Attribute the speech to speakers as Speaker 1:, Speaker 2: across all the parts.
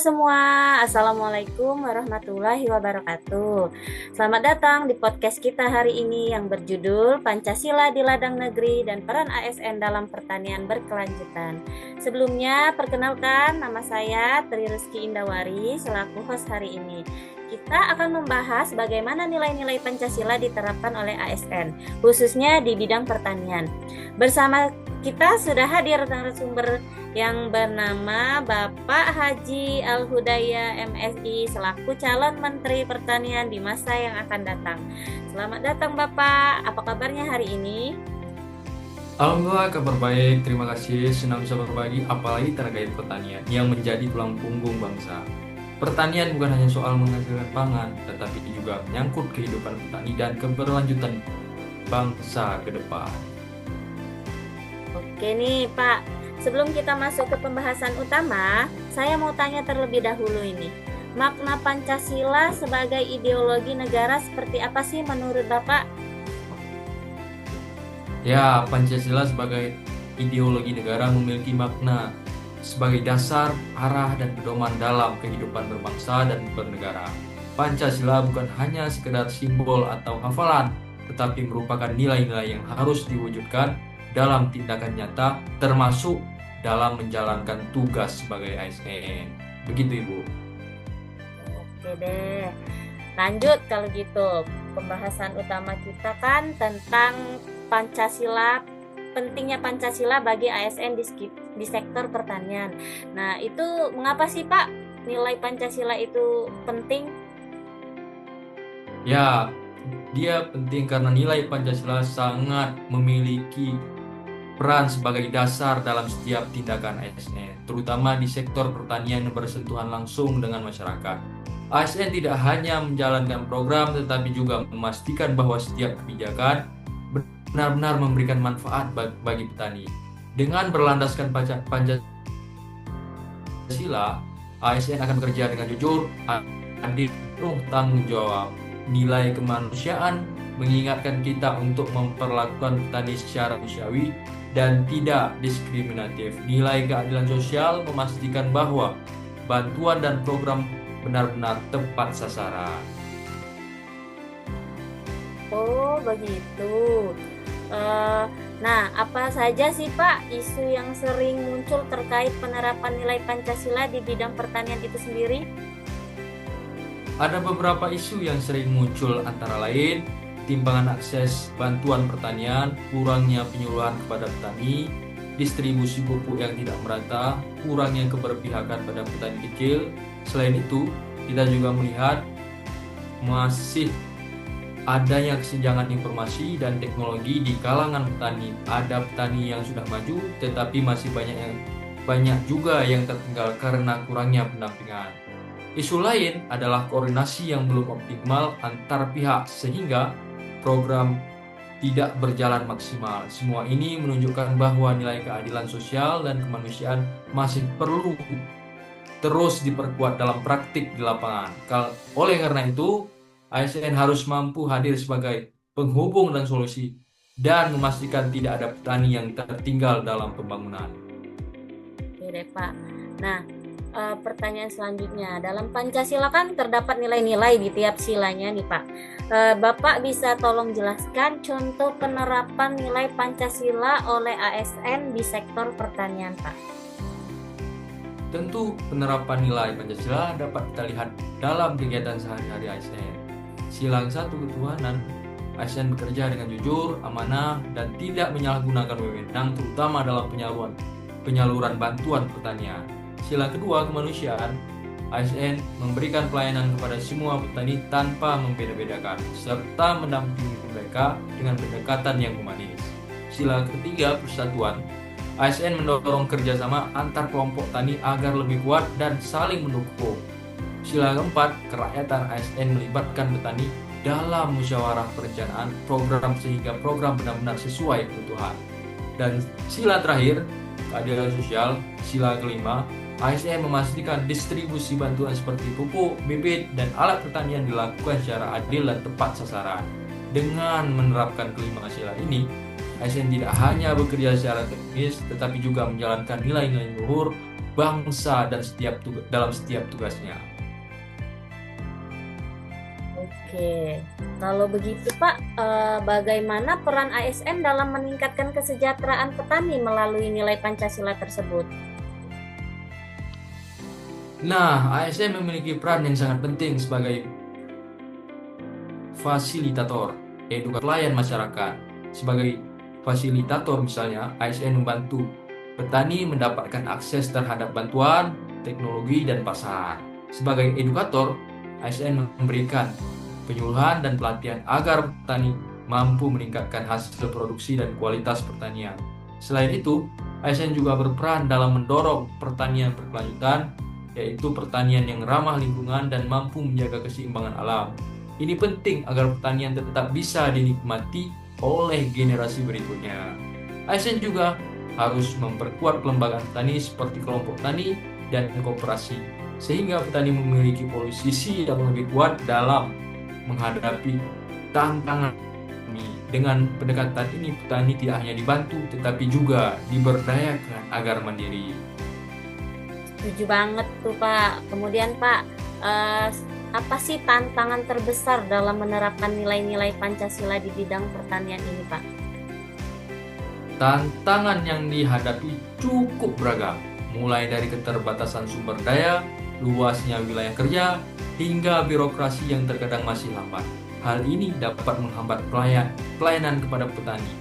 Speaker 1: semua, Assalamualaikum warahmatullahi wabarakatuh. Selamat datang di podcast kita hari ini yang berjudul Pancasila di Ladang Negeri dan Peran ASN dalam Pertanian Berkelanjutan. Sebelumnya, perkenalkan nama saya Tri Rizky Indawari selaku host hari ini. Kita akan membahas bagaimana nilai-nilai Pancasila diterapkan oleh ASN, khususnya di bidang pertanian. Bersama kita sudah hadir narasumber yang bernama Bapak Haji Al-Hudaya MSI selaku calon Menteri Pertanian di masa yang akan datang. Selamat datang Bapak, apa kabarnya hari ini?
Speaker 2: Alhamdulillah kabar baik, terima kasih. Senang bisa berbagi apalagi terkait pertanian yang menjadi tulang punggung bangsa. Pertanian bukan hanya soal menghasilkan pangan, tetapi juga menyangkut kehidupan petani dan keberlanjutan bangsa ke depan.
Speaker 1: Oke nih Pak, sebelum kita masuk ke pembahasan utama, saya mau tanya terlebih dahulu ini. Makna Pancasila sebagai ideologi negara seperti apa sih menurut Bapak?
Speaker 2: Ya, Pancasila sebagai ideologi negara memiliki makna sebagai dasar, arah, dan pedoman dalam kehidupan berbangsa dan bernegara. Pancasila bukan hanya sekedar simbol atau hafalan, tetapi merupakan nilai-nilai yang harus diwujudkan dalam tindakan nyata, termasuk dalam menjalankan tugas sebagai ASN. Begitu, Ibu.
Speaker 1: Oke deh, lanjut kalau gitu. Pembahasan utama kita kan tentang Pancasila, pentingnya Pancasila bagi ASN di sektor pertanian. Nah, itu mengapa sih Pak nilai Pancasila itu penting?
Speaker 2: Ya, dia penting karena nilai Pancasila sangat memiliki peran sebagai dasar dalam setiap tindakan ASN, terutama di sektor pertanian yang bersentuhan langsung dengan masyarakat. ASN tidak hanya menjalankan program, tetapi juga memastikan bahwa setiap kebijakan benar-benar memberikan manfaat bagi petani. Dengan berlandaskan Pancasila, ASN akan bekerja dengan jujur, adil, penuh tanggung jawab. Nilai kemanusiaan mengingatkan kita untuk memperlakukan petani secara manusiawi dan tidak diskriminatif. Nilai keadilan sosial memastikan bahwa bantuan dan program benar-benar tepat sasaran.
Speaker 1: Oh, begitu. Nah, apa saja sih Pak isu yang sering muncul terkait penerapan nilai Pancasila di bidang pertanian itu sendiri?
Speaker 2: Ada beberapa isu yang sering muncul antara lain timbangan akses bantuan pertanian, kurangnya penyuluhan kepada petani, distribusi pupuk yang tidak merata, kurangnya keberpihakan pada petani kecil. Selain itu, kita juga melihat masih adanya kesenjangan informasi dan teknologi di kalangan petani. Ada petani yang sudah maju, tetapi masih banyak juga yang tertinggal karena kurangnya pendampingan. Isu lain adalah koordinasi yang belum optimal antar pihak sehingga program tidak berjalan maksimal. Semua ini menunjukkan bahwa nilai keadilan sosial dan kemanusiaan masih perlu terus diperkuat dalam praktik di lapangan. Oleh karena itu, ASN harus mampu hadir sebagai penghubung dan solusi dan memastikan tidak ada petani yang tertinggal dalam pembangunan.
Speaker 1: Oke deh Pak. Nah, pertanyaan selanjutnya, dalam Pancasila kan terdapat nilai-nilai di tiap silanya nih Pak. Bapak bisa tolong jelaskan contoh penerapan nilai Pancasila oleh ASN di sektor pertanian Pak?
Speaker 2: Tentu penerapan nilai Pancasila dapat kita lihat dalam kegiatan sehari-hari ASN. Sila 1 ketuhanan, ASN bekerja dengan jujur, amanah, dan tidak menyalahgunakan wewenang terutama dalam penyaluran bantuan pertanian. Sila kedua kemanusiaan, ASN memberikan pelayanan kepada semua petani tanpa membeda-bedakan, serta mendampingi mereka dengan pendekatan yang humanis. Sila ketiga persatuan, ASN mendorong kerjasama antar kelompok tani agar lebih kuat dan saling mendukung. Sila keempat, kerakyatan, ASN melibatkan petani dalam musyawarah perencanaan program sehingga program benar-benar sesuai kebutuhan. Dan sila terakhir, keadilan sosial. Sila kelima, ASN memastikan distribusi bantuan seperti pupuk, bibit, dan alat pertanian dilakukan secara adil dan tepat sasaran. Dengan menerapkan kelima sila ini, ASN tidak hanya bekerja secara teknis, tetapi juga menjalankan nilai-nilai luhur bangsa dan dalam setiap tugasnya.
Speaker 1: Oke, kalau begitu Pak, bagaimana peran ASN dalam meningkatkan kesejahteraan petani melalui nilai Pancasila tersebut?
Speaker 2: Nah, ASN memiliki peran yang sangat penting sebagai fasilitator, edukator pelayan masyarakat. Sebagai fasilitator misalnya, ASN membantu petani mendapatkan akses terhadap bantuan, teknologi, dan pasar. Sebagai edukator, ASN memberikan penyuluhan dan pelatihan agar petani mampu meningkatkan hasil produksi dan kualitas pertanian. Selain itu, ASN juga berperan dalam mendorong pertanian berkelanjutan, yaitu pertanian yang ramah lingkungan dan mampu menjaga keseimbangan alam. Ini penting agar pertanian tetap bisa dinikmati oleh generasi berikutnya. ASN juga harus memperkuat kelembagaan petani seperti kelompok tani dan koperasi, sehingga petani memiliki posisi yang lebih kuat dalam menghadapi tantangan ini. Dengan pendekatan ini, petani tidak hanya dibantu, tetapi juga diberdayakan agar mandiri.
Speaker 1: Setuju banget tuh Pak. Kemudian Pak, apa sih tantangan terbesar dalam menerapkan nilai-nilai Pancasila di bidang pertanian ini Pak?
Speaker 2: Tantangan yang dihadapi cukup beragam, mulai dari keterbatasan sumber daya, luasnya wilayah kerja, hingga birokrasi yang terkadang masih lambat. Hal ini dapat menghambat pelayanan kepada petani.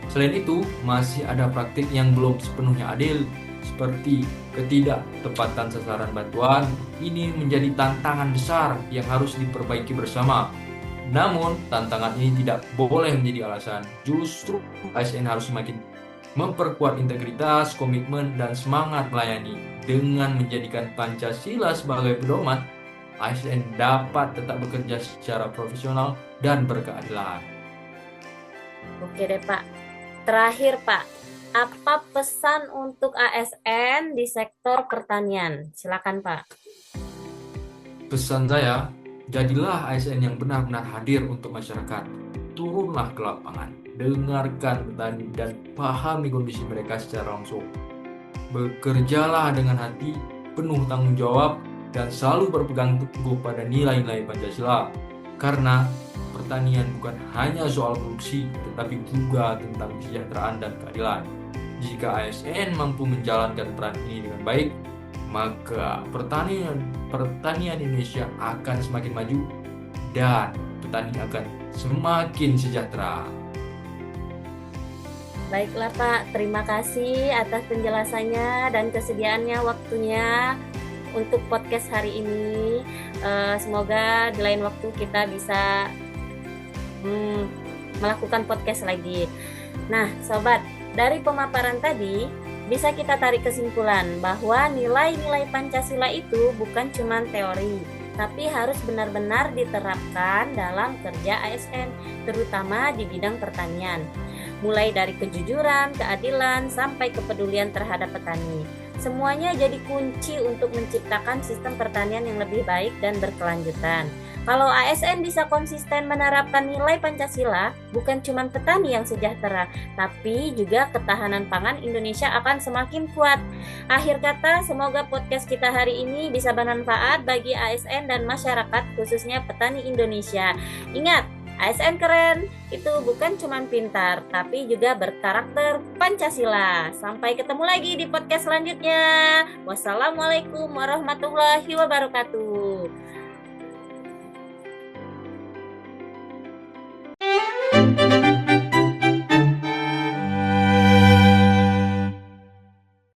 Speaker 2: Selain itu, masih ada praktik yang belum sepenuhnya adil, seperti ketidaktepatan sasaran bantuan. Ini menjadi tantangan besar yang harus diperbaiki bersama. Namun, tantangan ini tidak boleh menjadi alasan. Justru, ASN harus semakin memperkuat integritas, komitmen, dan semangat melayani. Dengan menjadikan Pancasila sebagai pedoman, ASN dapat tetap bekerja secara profesional dan berkeadilan.
Speaker 1: Oke deh Pak. Terakhir Pak, apa pesan untuk ASN di sektor pertanian? Silakan Pak.
Speaker 2: Pesan saya, jadilah ASN yang benar-benar hadir untuk masyarakat. Turunlah ke lapangan, dengarkan petani dan pahami kondisi mereka secara langsung. Bekerjalah dengan hati penuh tanggung jawab dan selalu berpegang teguh pada nilai-nilai Pancasila. Karena pertanian bukan hanya soal produksi, tetapi juga tentang kesejahteraan dan keadilan. Jika ASN mampu menjalankan peran ini dengan baik, maka pertanian Indonesia akan semakin maju dan petani akan semakin sejahtera.
Speaker 1: Baiklah Pak, terima kasih atas penjelasannya dan kesediaannya waktunya untuk podcast hari ini. Semoga di lain waktu kita bisa melakukan podcast lagi. Nah, sobat, dari pemaparan tadi bisa kita tarik kesimpulan bahwa nilai-nilai Pancasila itu bukan cuma teori, tapi harus benar-benar diterapkan dalam kerja ASN, terutama di bidang pertanian. Mulai dari kejujuran, keadilan, sampai kepedulian terhadap petani. Semuanya jadi kunci untuk menciptakan sistem pertanian yang lebih baik dan berkelanjutan. Kalau ASN bisa konsisten menerapkan nilai Pancasila, bukan cuma petani yang sejahtera, tapi juga ketahanan pangan Indonesia akan semakin kuat. Akhir kata, semoga podcast kita hari ini bisa bermanfaat bagi ASN dan masyarakat, khususnya petani Indonesia. Ingat, ASN keren, itu bukan cuma pintar, tapi juga berkarakter Pancasila. Sampai ketemu lagi di podcast selanjutnya. Wassalamualaikum warahmatullahi wabarakatuh.